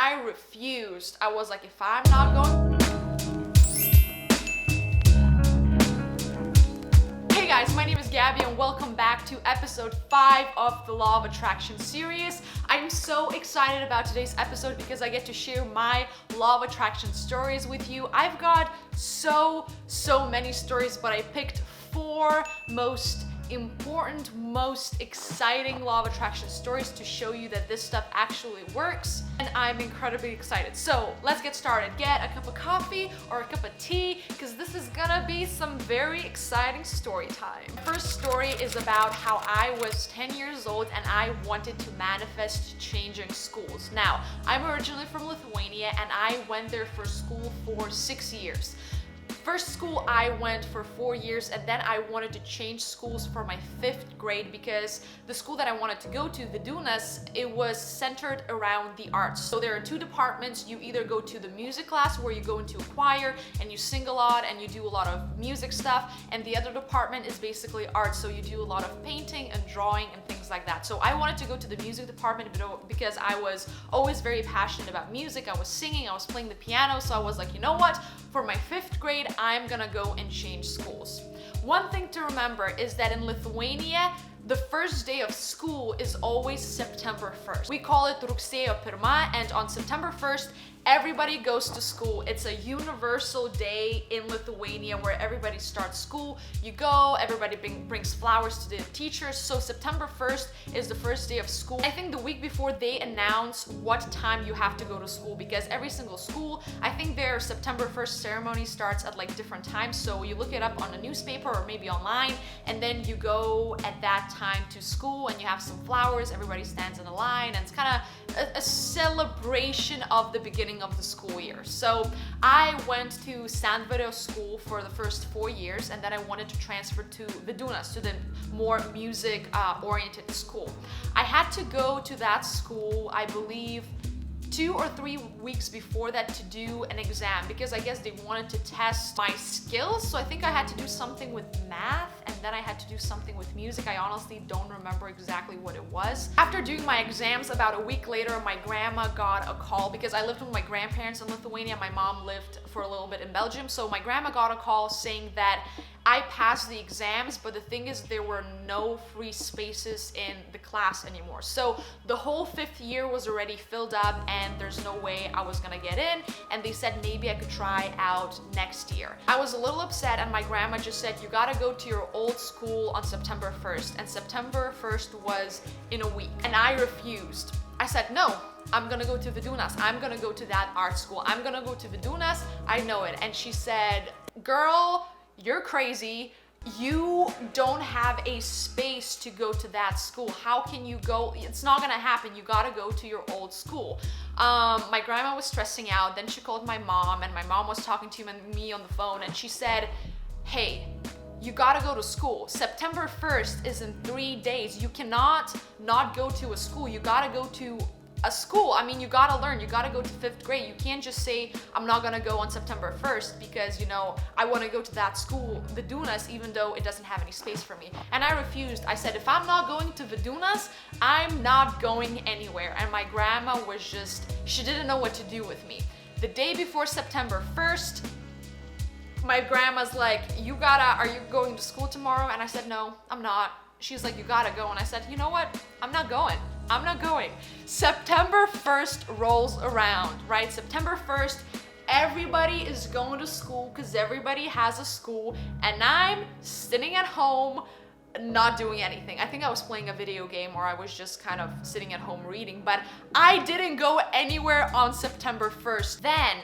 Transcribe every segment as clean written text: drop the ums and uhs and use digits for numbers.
I refused. I was like, if I'm not going... Hey guys, my name is Gabby and welcome back to episode 5 of the Law of Attraction series. I'm so excited about today's episode because I get to share my Law of Attraction stories with you. I've got so many stories, but I picked 4 most important, most exciting Law of Attraction stories to show you that this stuff actually works, and I'm incredibly excited. So let's get started. Get a cup of coffee or a cup of tea because this is gonna be some very exciting story time. First story is about how I was 10 years old and I wanted to manifest changing schools. Now, I'm originally from Lithuania and I went there for school for 6 years. First school I went for 4 years, and then I wanted to change schools for my 5th grade because the school that I wanted to go to, Vidunas, it was centered around the arts. So there are 2 departments. You either go to the music class where you go into a choir and you sing a lot and you do a lot of music stuff, and the other department is basically art, so you do a lot of painting and drawing and things like that. So I wanted to go to the music department because I was always very passionate about music. I was singing, I was playing the piano, so I was like, you know what? For my 5th grade, I'm gonna go and change schools. One thing to remember is that in Lithuania, the first day of school is always September 1st. We call it Rugsėjo 1, and on September 1st, everybody goes to school. It's a universal day in Lithuania where everybody starts school. You go, everybody brings flowers to the teachers. So September 1st is the first day of school. I think the week before they announce what time you have to go to school, because every single school, I think their September 1st ceremony starts at like different times. So you look it up on a newspaper or maybe online, and then you go at that time to school and you have some flowers, everybody stands in a line, and it's kind of a celebration of the beginning of the school year. So I went to Sandvario school for the first 4 years, and then I wanted to transfer to Vidunas, to the more music oriented school. I had to go to that school, I believe, 2 or 3 weeks before that to do an exam, because I guess they wanted to test my skills. So I think I had to do something with math, and then I had to do something with music. I honestly don't remember exactly what it was. After doing my exams, about a week later, my grandma got a call, because I lived with my grandparents in Lithuania. My mom lived for a little bit in Belgium. So my grandma got a call saying that I passed the exams, but the thing is there were no free spaces in the class anymore. So the whole 5th year was already filled up and there's no way I was gonna get in, and they said maybe I could try out next year. I was a little upset, and my grandma just said, you gotta go to your old school on September 1st, and September 1st was in a week, and I refused. I said, no, I'm gonna go to Vidunas. I'm gonna go to that art school. I'm gonna go to Vidunas. I know it. And she said, girl, you're crazy. You don't have a space to go to that school. How can you go? It's not gonna happen. You gotta go to your old school. My grandma was stressing out. Then she called my mom, and my mom was talking to me on the phone, and she said, hey, you gotta go to school. September 1st is in 3 days. You cannot not go to a school. You gotta go to a school. I mean, you gotta learn. You gotta go to 5th grade. You can't just say, I'm not gonna go on September 1st because, you know, I wanna go to that school, Vidunas, even though it doesn't have any space for me. And I refused. I said, if I'm not going to Vidunas, I'm not going anywhere. And my grandma was just, she didn't know what to do with me. The day before September 1st, my grandma's like, are you going to school tomorrow? And I said, no, I'm not. She's like, you gotta go. And I said, you know what? I'm not going. I'm not going. September 1st rolls around, right? September 1st, everybody is going to school because everybody has a school, and I'm sitting at home not doing anything. I think I was playing a video game, or I was just kind of sitting at home reading, but I didn't go anywhere on September 1st. Then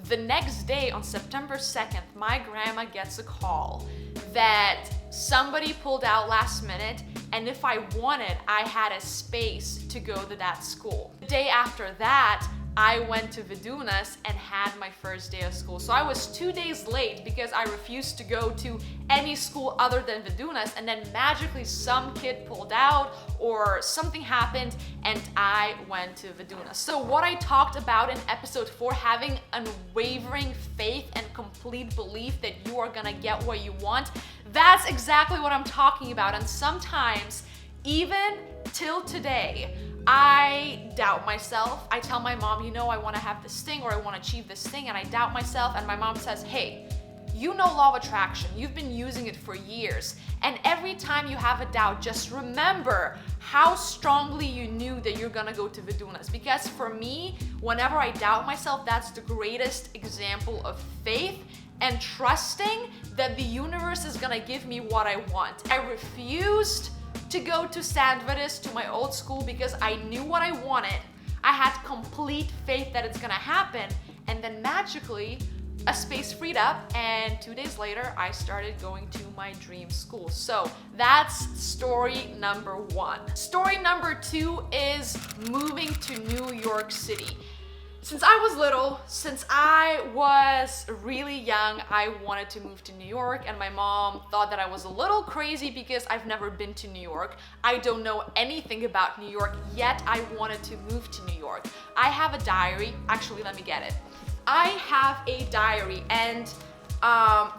the next day, on September 2nd, my grandma gets a call that somebody pulled out last minute, and if I wanted, I had a space to go to that school. The day after that, I went to Vidunas and had my first day of school. So I was 2 days late because I refused to go to any school other than Vidunas, and then magically some kid pulled out or something happened and I went to Vidunas. So what I talked about in episode 4, having unwavering faith and complete belief that you are gonna get what you want, that's exactly what I'm talking about. And sometimes, even till today, I doubt myself. I tell my mom, you know, I want to have this thing or I want to achieve this thing, and I doubt myself, and my mom says, hey, you know law of attraction, you've been using it for years, and every time you have a doubt, just remember how strongly you knew that you're gonna go to Vidunas. Because for me, whenever I doubt myself, that's the greatest example of faith and trusting that the universe is gonna give me what I want. I refused to go to Sandvaris, to my old school, because I knew what I wanted. I had complete faith that it's gonna happen, and then magically, a space freed up, and 2 days later, I started going to my dream school. So that's story number 1. Story number 2 is moving to New York City. Since I was little, since I was really young, I wanted to move to New York, and my mom thought that I was a little crazy because I've never been to New York. I don't know anything about New York, yet I wanted to move to New York. I have a diary. Actually, let me get it. I have a diary, and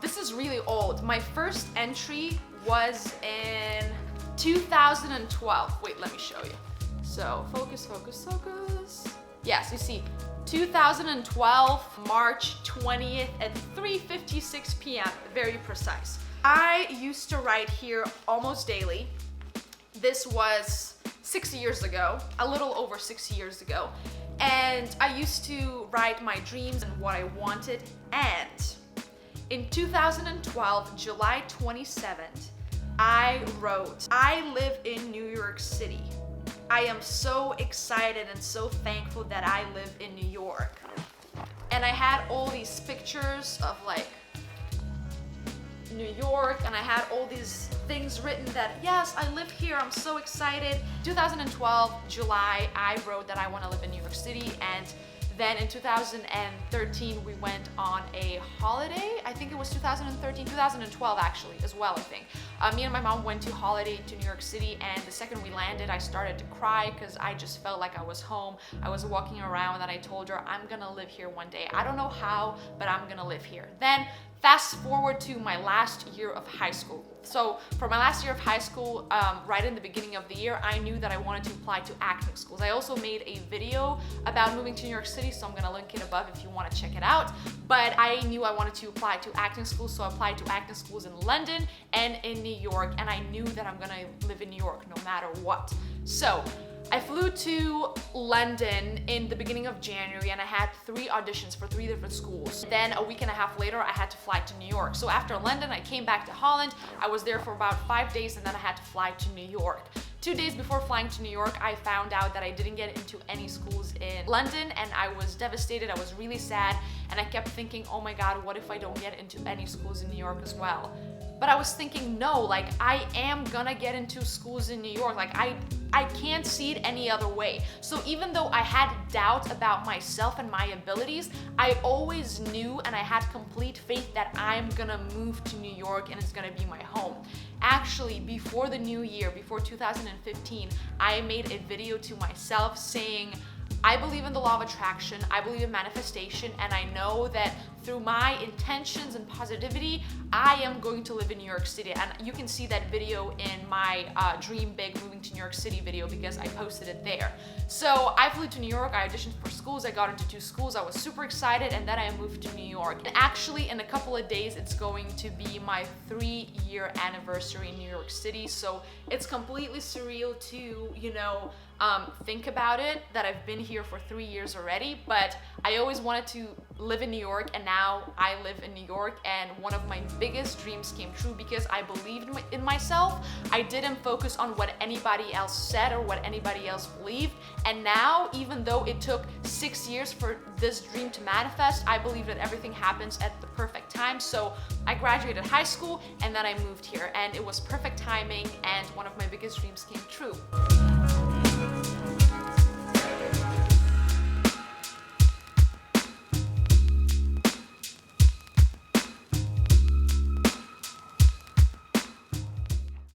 this is really old. My first entry was in 2012. Wait, let me show you. So focus, focus, focus. Yes, you see, 2012, March 20th at 3:56 p.m., very precise. I used to write here almost daily. This was 6 years ago, a little over 6 years ago. And I used to write my dreams and what I wanted. And in 2012, July 27th, I wrote, I live in New York City. I am so excited and so thankful that I live in New York. And I had all these pictures of like New York, and I had all these things written that, yes, I live here, I'm so excited. 2012, July, I wrote that I want to live in New York City, and then in 2013, we went on a holiday. I think it was 2012 actually, as well, I think. Me and my mom went to holiday to New York City, and the second we landed, I started to cry because I just felt like I was home. I was walking around and I told her, I'm gonna live here one day. I don't know how, but I'm gonna live here. Then fast forward to my last year of high school. So for my last year of high school, right in the beginning of the year, I knew that I wanted to apply to acting schools. I also made a video about moving to New York City, so I'm gonna link it above if you wanna check it out. But I knew I wanted to apply to acting schools, so I applied to acting schools in London and in New York, and I knew that I'm gonna live in New York no matter what. So I flew to London in the beginning of January, and I had 3 auditions for 3 different schools. Then a week and a half later, I had to fly to New York. So after London, I came back to Holland. I was there for about 5 days, and then I had to fly to New York. 2 days before flying to New York, I found out that I didn't get into any schools in London, and I was devastated. I was really sad, and I kept thinking, oh my God, what if I don't get into any schools in New York as well? But I was thinking, no, like I am gonna get into schools in New York. Like I can't see it any other way. So even though I had doubt about myself and my abilities, I always knew and I had complete faith that I'm gonna move to New York and it's gonna be my home. Actually, before the new year, before 2015, I made a video to myself saying, I believe in the law of attraction, I believe in manifestation, and I know that through my intentions and positivity, I am going to live in New York City. And you can see that video in my Dream Big Moving to New York City video because I posted it there. So I flew to New York, I auditioned for schools, I got into 2 schools, I was super excited, and then I moved to New York. And actually, in a couple of days, it's going to be my 3-year anniversary in New York City. So it's completely surreal to, think about it, that I've been here for 3 years already, but I always wanted to live in New York, and now I live in New York, and one of my biggest dreams came true because I believed in myself. I didn't focus on what anybody else said or what anybody else believed, and now, even though it took 6 years for this dream to manifest, I believe that everything happens at the perfect time. So I graduated high school, and then I moved here, and it was perfect timing, and one of my biggest dreams came true.